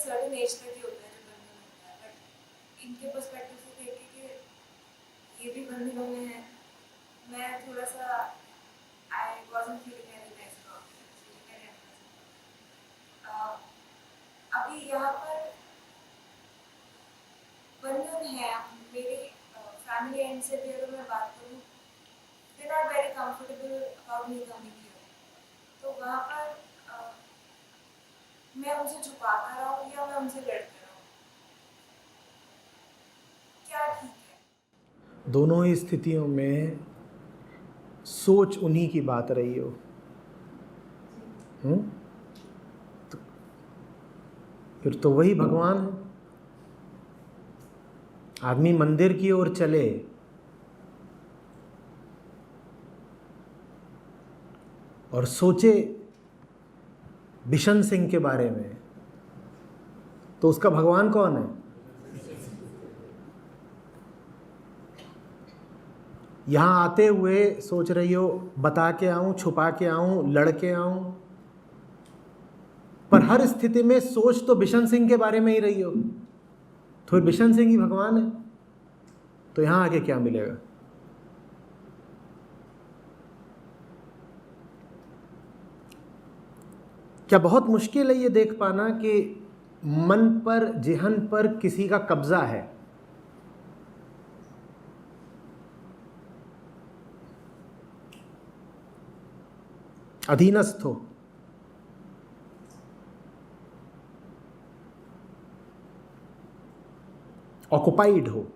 Certain age तक ही होता है जब बंधन होता है, बट इनके पर्सपेक्टिव से देखे कि ये भी बंधनों में है, मैं थोड़ा सा I wasn't feeling very nice about it. अभी यहाँ पर बंधन है, मेरे फैमिली एंड से भी अगर मैं बात करूँ, they not very comfortable about me coming here, तो वहाँ पर मैं उनसे छुपाता रहूँ या मैं उनसे लड़ते रहूँ, क्या ठीक है? दोनों ही स्थितियों में सोच उन्हीं की बात रही हो। तो फिर तो वही भगवान है। आदमी मंदिर की ओर चले और सोचे बिशन सिंह के बारे में, तो उसका भगवान कौन है? यहाँ आते हुए सोच रही हो बता के आऊं, छुपा के आऊं, लड़ के आऊं, पर हर स्थिति में सोच तो बिशन सिंह के बारे में ही रही हो, तो फिर बिशन सिंह ही भगवान है। तो यहाँ आके क्या मिलेगा? क्या बहुत मुश्किल है ये देख पाना कि मन पर, जेहन पर किसी का कब्जा है। अधीनस्थ हो, ऑक्युपाइड हो,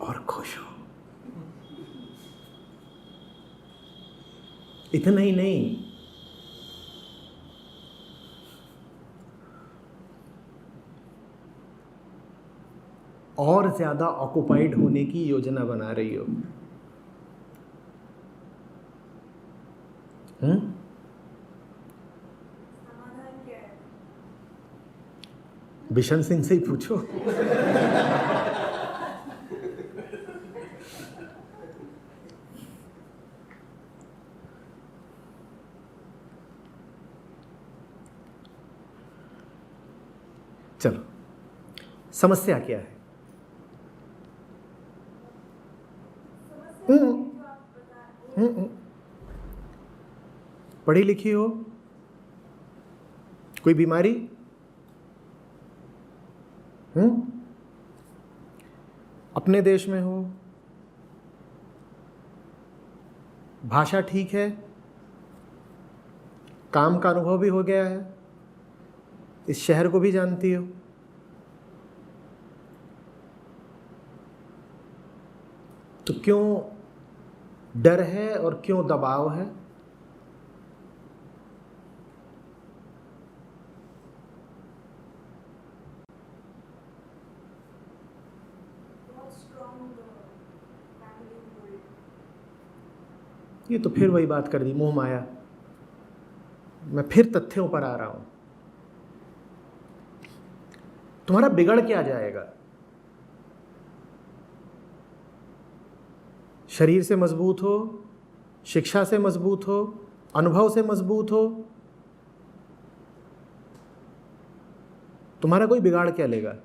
और खुश हो। इतना ही नहीं, और ज्यादा ऑक्युपाइड होने की योजना बना रही हो। समाधान क्या है? बिशन सिंह से ही पूछो। चलो, समस्या क्या है? पढ़ी लिखी हो, कोई बीमारी, अपने देश में हो, भाषा ठीक है, काम का अनुभव भी हो गया है, इस शहर को भी जानती हो, तो क्यों डर है और क्यों दबाव है? ये तो फिर वही बात कर दी, मोह माया। मैं फिर तथ्यों पर आ रहा हूं। तुम्हारा बिगड़ क्या जाएगा? शरीर से मजबूत हो, शिक्षा से मजबूत हो, अनुभव से मजबूत हो, तुम्हारा कोई बिगाड़ क्या लेगा?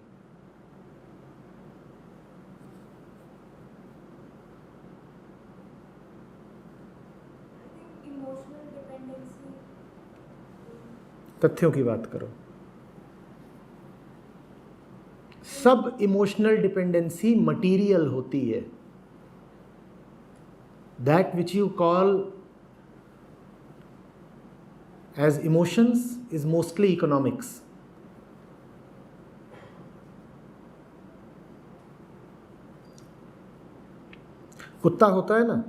तथ्यों की बात करो। सब इमोशनल डिपेंडेंसी मटीरियल होती है। That which you call as emotions is mostly economics. कुत्ता होता है ना,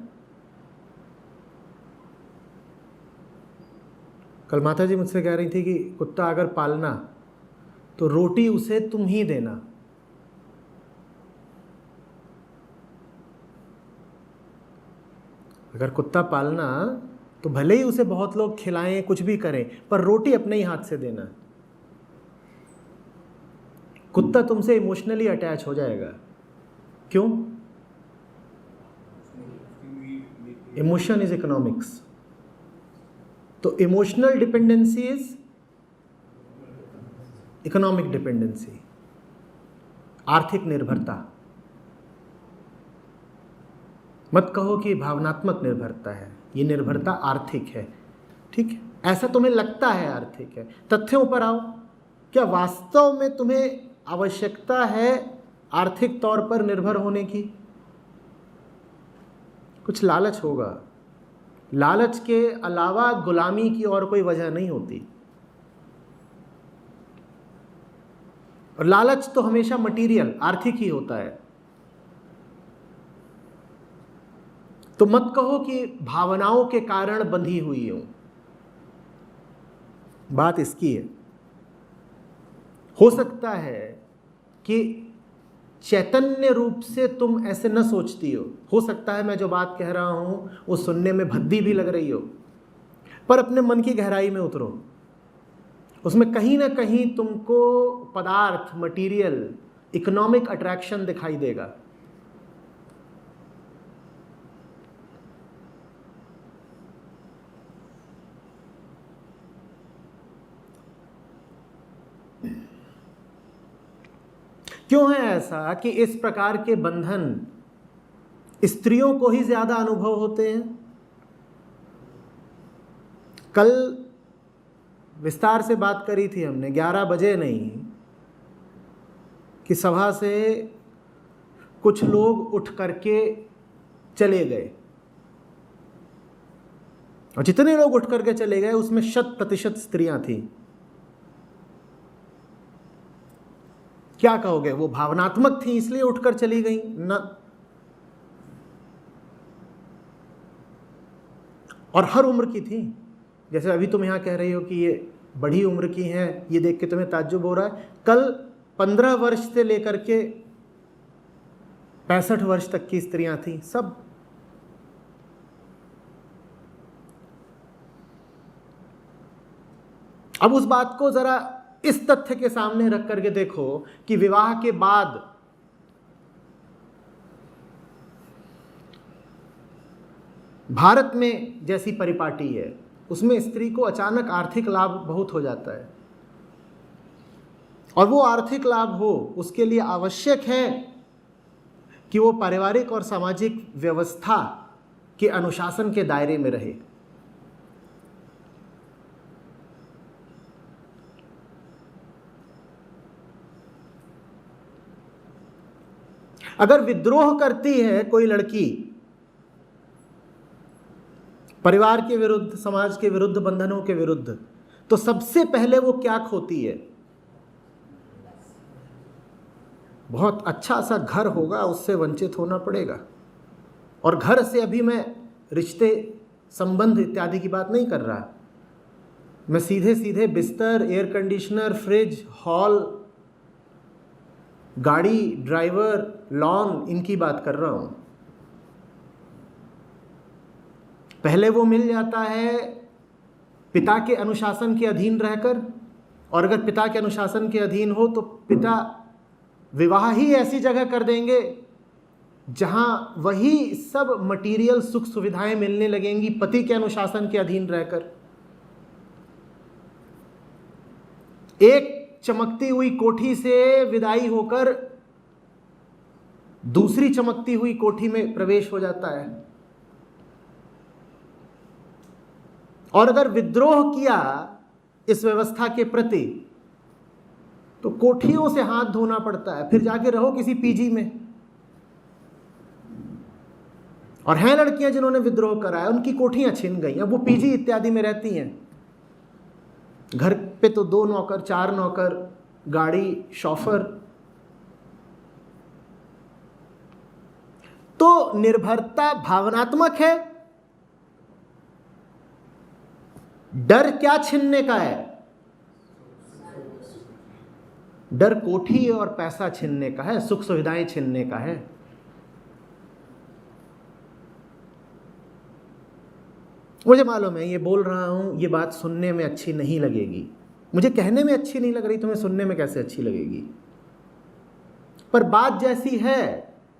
कल माता जी मुझसे कह रही थी कि कुत्ता अगर पालना तो रोटी उसे तुम ही देना। अगर कुत्ता पालना तो भले ही उसे बहुत लोग खिलाएं, कुछ भी करें, पर रोटी अपने ही हाथ से देना। कुत्ता तुमसे इमोशनली अटैच हो जाएगा। क्यों? Emotion is economics. तो emotional dependency is economic dependency, आर्थिक निर्भरता। मत कहो कि भावनात्मक निर्भरता है, ये निर्भरता आर्थिक है। ठीक है, ऐसा तुम्हें लगता है आर्थिक है। तथ्यों पर आओ, क्या वास्तव में तुम्हें आवश्यकता है आर्थिक तौर पर निर्भर होने की? कुछ लालच होगा। लालच के अलावा गुलामी की और कोई वजह नहीं होती। और लालच तो हमेशा मटीरियल, आर्थिक ही होता है। तो मत कहो कि भावनाओं के कारण बंधी हुई हूं। बात इसकी है, हो सकता है कि चैतन्य रूप से तुम ऐसे न सोचती हो सकता है मैं जो बात कह रहा हूं वो सुनने में भद्दी भी लग रही हो, पर अपने मन की गहराई में उतरो, उसमें कहीं ना कहीं तुमको पदार्थ, मटेरियल, इकोनॉमिक अट्रैक्शन दिखाई देगा। क्यों है ऐसा कि इस प्रकार के बंधन स्त्रियों को ही ज्यादा अनुभव होते हैं? कल विस्तार से बात करी थी हमने, 11 बजे नहीं कि सभा से कुछ लोग उठ करके चले गए, और जितने लोग उठ करके चले गए उसमें 100% स्त्रियां थीं। क्या कहोगे, वो भावनात्मक थी इसलिए उठकर चली गई? न, और हर उम्र की थी। जैसे अभी तुम यहां कह रही हो कि ये बड़ी उम्र की हैं, ये देख के तुम्हें ताज्जुब हो रहा है। कल 15 वर्ष से लेकर के 65 वर्ष तक की स्त्रियां थीं, सब। अब उस बात को जरा इस तथ्य के सामने रख करके देखो कि विवाह के बाद भारत में जैसी परिपाटी है उसमें स्त्री को अचानक आर्थिक लाभ बहुत हो जाता है, और वो आर्थिक लाभ हो उसके लिए आवश्यक है कि वो पारिवारिक और सामाजिक व्यवस्था के अनुशासन के दायरे में रहे। अगर विद्रोह करती है कोई लड़की परिवार के विरुद्ध, समाज के विरुद्ध, बंधनों के विरुद्ध, तो सबसे पहले वो क्या खोती है? बहुत अच्छा सा घर होगा, उससे वंचित होना पड़ेगा। और घर से अभी मैं रिश्ते, संबंध इत्यादि की बात नहीं कर रहा, मैं सीधे सीधे बिस्तर, एयर कंडीशनर, फ्रिज, हॉल, गाड़ी, ड्राइवर, लॉन, इनकी बात कर रहा हूं। पहले वो मिल जाता है पिता के अनुशासन के अधीन रहकर, और अगर पिता के अनुशासन के अधीन हो तो पिता विवाह ही ऐसी जगह कर देंगे जहां वही सब मटेरियल सुख सुविधाएं मिलने लगेंगी पति के अनुशासन के अधीन रहकर। एक चमकती हुई कोठी से विदाई होकर दूसरी चमकती हुई कोठी में प्रवेश हो जाता है। और अगर विद्रोह किया इस व्यवस्था के प्रति तो कोठियों से हाथ धोना पड़ता है, फिर जाके रहो किसी पीजी में। और हैं लड़कियां जिन्होंने विद्रोह करा है, उनकी कोठियां छिन गई, अब वो पीजी इत्यादि में रहती हैं। घर पे तो 2 नौकर, 4 नौकर, गाड़ी, शॉफर। तो निर्भरता भावनात्मक है। डर क्या छीनने का है? डर कोठी और पैसा छीनने का है, सुख सुविधाएं छीनने का है। मुझे मालूम है ये बोल रहा हूं, ये बात सुनने में अच्छी नहीं लगेगी, मुझे कहने में अच्छी नहीं लग रही, तुम्हें सुनने में कैसे अच्छी लगेगी? पर बात जैसी है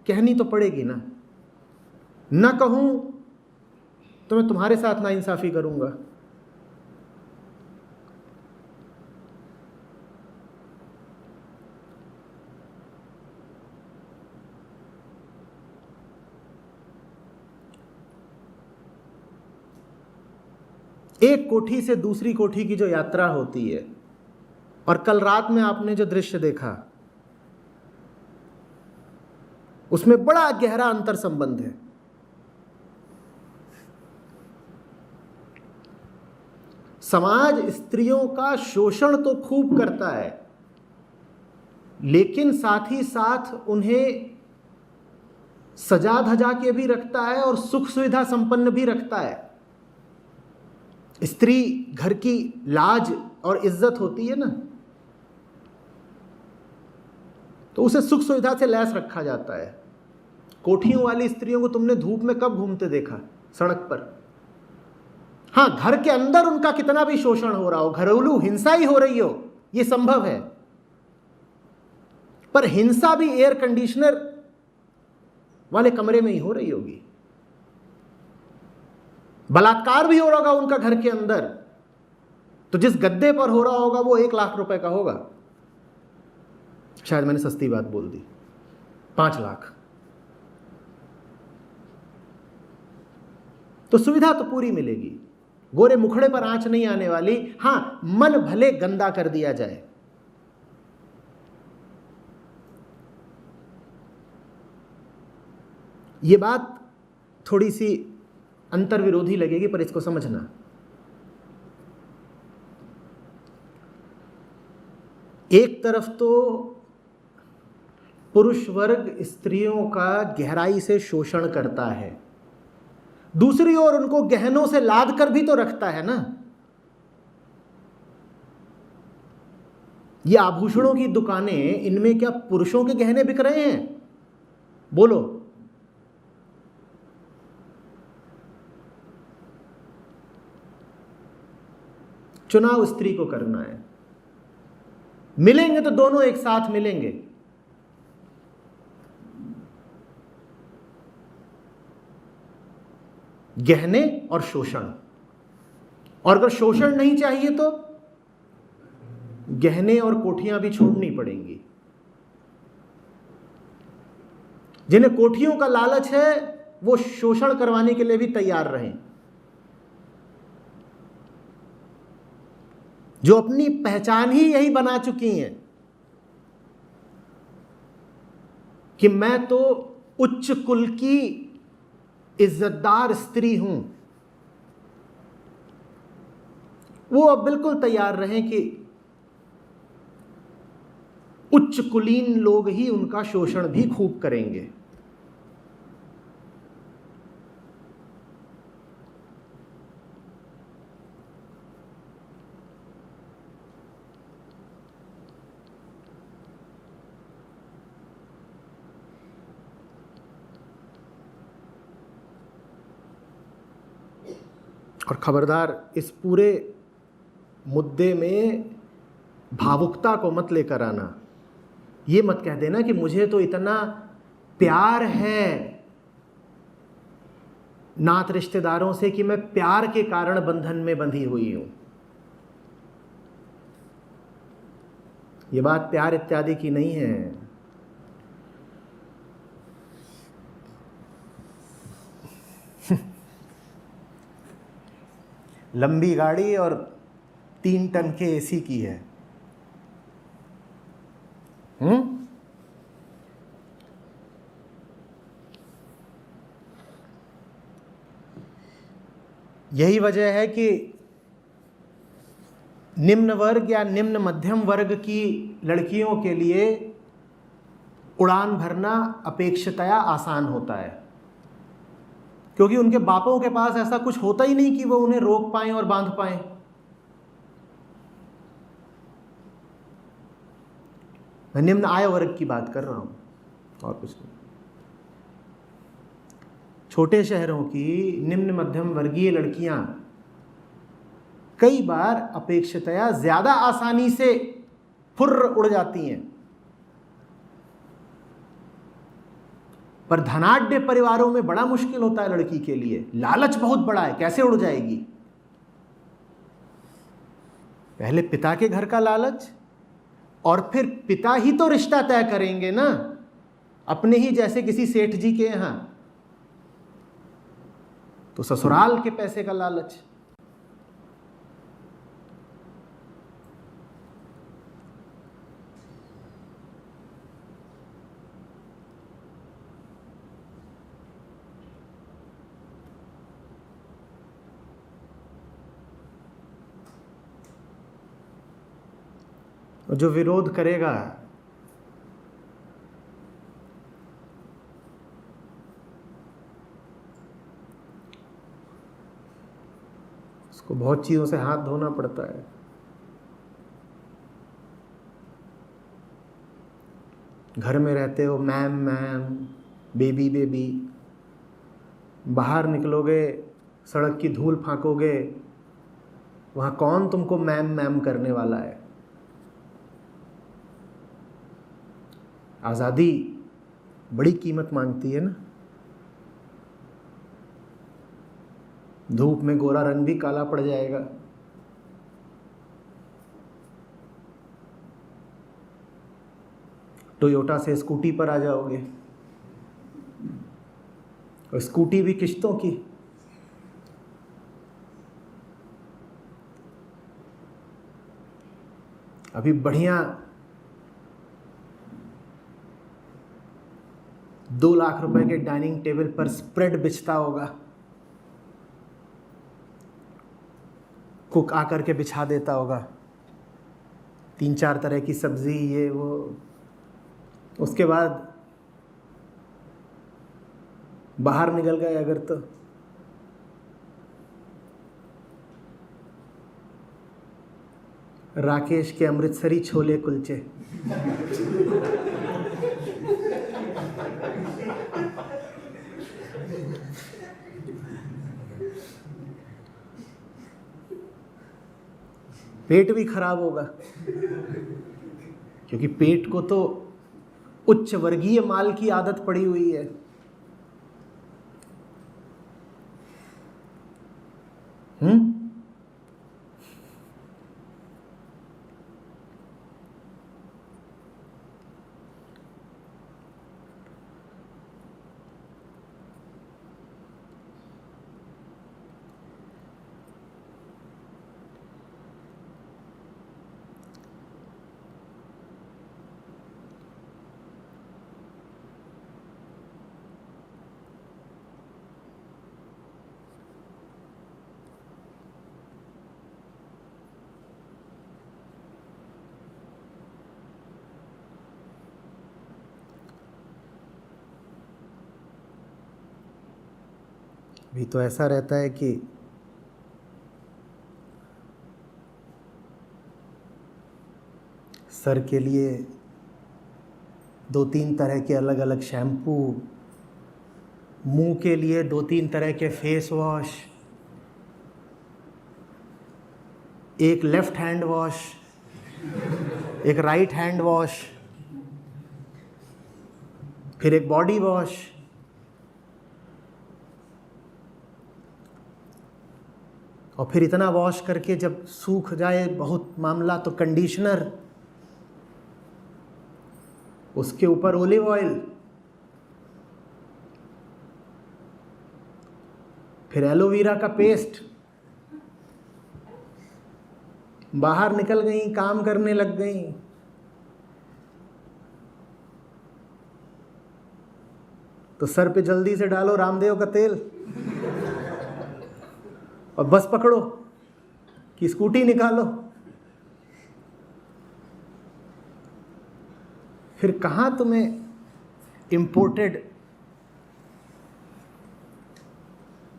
कहनी तो पड़ेगी ना। न कहूं तो मैं तुम्हारे साथ नाइंसाफी करूंगा। एक कोठी से दूसरी कोठी की जो यात्रा होती है, और कल रात में आपने जो दृश्य देखा, उसमें बड़ा गहरा अंतर संबंध है। समाज स्त्रियों का शोषण तो खूब करता है, लेकिन साथ ही साथ उन्हें सजा धजा के भी रखता है और सुख सुविधा संपन्न भी रखता है। स्त्री घर की लाज और इज्जत होती है ना, तो उसे सुख सुविधा से लैस रखा जाता है। कोठियों वाली स्त्रियों को तुमने धूप में कब घूमते देखा? सड़क पर। हाँ, घर के अंदर उनका कितना भी शोषण हो रहा हो, घरेलू हिंसा ही हो रही हो, यह संभव है, पर हिंसा भी एयर कंडीशनर वाले कमरे में ही हो रही होगी। बलात्कार भी हो रहा होगा उनका घर के अंदर, तो जिस गद्दे पर हो रहा होगा वो 1 लाख रुपए का होगा। शायद मैंने सस्ती बात बोल दी, 5 लाख। तो सुविधा तो पूरी मिलेगी, गोरे मुखड़े पर आंच नहीं आने वाली। हां, मन भले गंदा कर दिया जाए। यह बात थोड़ी सी अंतर विरोधी लगेगी, पर इसको समझना। एक तरफ तो पुरुष वर्ग स्त्रियों का गहराई से शोषण करता है, दूसरी ओर उनको गहनों से लाद कर भी तो रखता है ना। ये आभूषणों की दुकानें, इनमें क्या पुरुषों के गहने बिक रहे हैं? बोलो। चुनाव स्त्री को करना है। मिलेंगे तो दोनों एक साथ मिलेंगे। गहने और शोषण। और अगर शोषण नहीं चाहिए तो गहने और कोठियां भी छोड़नी पड़ेंगी। जिन्हें कोठियों का लालच है वो शोषण करवाने के लिए भी तैयार रहें। जो अपनी पहचान ही यही बना चुकी हैं कि मैं तो उच्च कुल की इज्जतदार स्त्री हूं, वो अब बिल्कुल तैयार रहें कि उच्च कुलीन लोग ही उनका शोषण भी खूब करेंगे। और खबरदार, इस पूरे मुद्दे में भावुकता को मत लेकर आना। ये मत कह देना कि मुझे तो इतना प्यार है नात रिश्तेदारों से कि मैं प्यार के कारण बंधन में बंधी हुई हूं। ये बात प्यार इत्यादि की नहीं है। लंबी गाड़ी और 3 टन के एसी की है। यही वजह है कि निम्न वर्ग या निम्न मध्यम वर्ग की लड़कियों के लिए उड़ान भरना अपेक्षितया आसान होता है, क्योंकि उनके बापों के पास ऐसा कुछ होता ही नहीं कि वो उन्हें रोक पाएं और बांध पाएं। मैं निम्न आय वर्ग की बात कर रहा हूं और कुछ नहीं। छोटे शहरों की निम्न मध्यम वर्गीय लड़कियां कई बार अपेक्षितया ज्यादा आसानी से फुर्र उड़ जाती हैं। पर धनाढ्य परिवारों में बड़ा मुश्किल होता है लड़की के लिए, लालच बहुत बड़ा है, कैसे उड़ जाएगी? पहले पिता के घर का लालच, और फिर पिता ही तो रिश्ता तय करेंगे ना, अपने ही जैसे किसी सेठ जी के यहां, तो ससुराल के पैसे का लालच। जो विरोध करेगा उसको बहुत चीजों से हाथ धोना पड़ता है। घर में रहते हो मैम मैम, बेबी बेबी, बाहर निकलोगे सड़क की धूल फांकोगे, वहां कौन तुमको मैम मैम करने वाला है? आज़ादी बड़ी कीमत मांगती है ना। धूप में गोरा रंग भी काला पड़ जाएगा। टोयोटा से स्कूटी पर आ जाओगे, और स्कूटी भी किश्तों की। अभी बढ़िया 2 लाख रुपए के डाइनिंग टेबल पर स्प्रेड बिछता होगा, कुक आकर के बिछा देता होगा, 3-4 तरह की सब्जी, ये वो। उसके बाद बाहर निकल गए अगर तो राकेश के अमृतसरी छोले कुलचे। पेट भी खराब होगा, क्योंकि पेट को तो उच्च वर्गीय माल की आदत पड़ी हुई है। भी तो ऐसा रहता है कि सर के लिए 2-3 तरह के अलग अलग शैम्पू, मुंह के लिए 2-3 तरह के फेस वॉश, एक लेफ्ट हैंड वॉश, एक राइट हैंड वॉश, फिर एक बॉडी वॉश, और फिर इतना वॉश करके जब सूख जाए बहुत मामला तो कंडीशनर, उसके ऊपर ओलिव ऑयल, फिर एलोवेरा का पेस्ट। बाहर निकल गई, काम करने लग गई, तो सर पे जल्दी से डालो रामदेव का तेल और बस पकड़ो कि स्कूटी निकालो। फिर कहाँ तुम्हें इम्पोर्टेड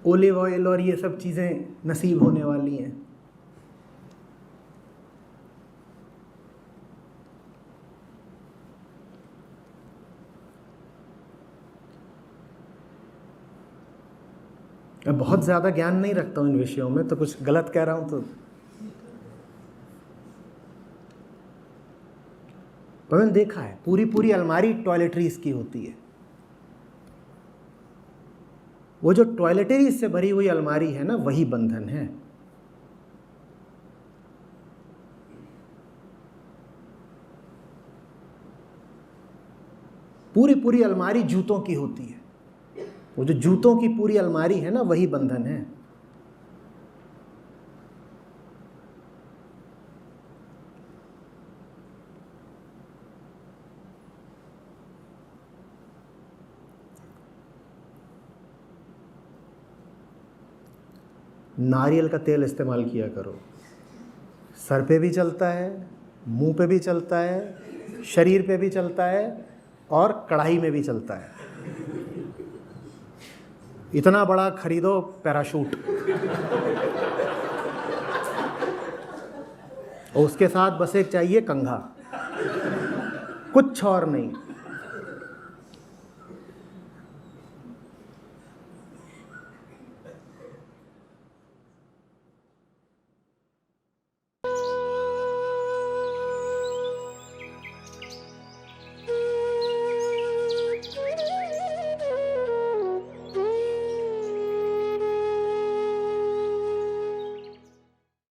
ओलिव ऑयल और ये सब चीज़ें नसीब होने वाली हैं। मैं बहुत ज़्यादा ज्ञान नहीं रखता हूँ इन विषयों में, तो कुछ गलत कह रहा हूँ तो पर मैंने देखा है पूरी अलमारी टॉयलेटरीज की होती है। वो जो टॉयलेटरीज से भरी हुई अलमारी है ना, वही बंधन है। पूरी पूरी अलमारी जूतों की होती है, वो जो जूतों की पूरी अलमारी है ना, वही बंधन है। नारियल का तेल इस्तेमाल किया करो, सर पे भी चलता है, मुंह पे भी चलता है, शरीर पे भी चलता है और कढ़ाई में भी चलता है। इतना बड़ा खरीदो पैराशूट, और उसके साथ बस एक चाहिए कंघा, कुछ और नहीं।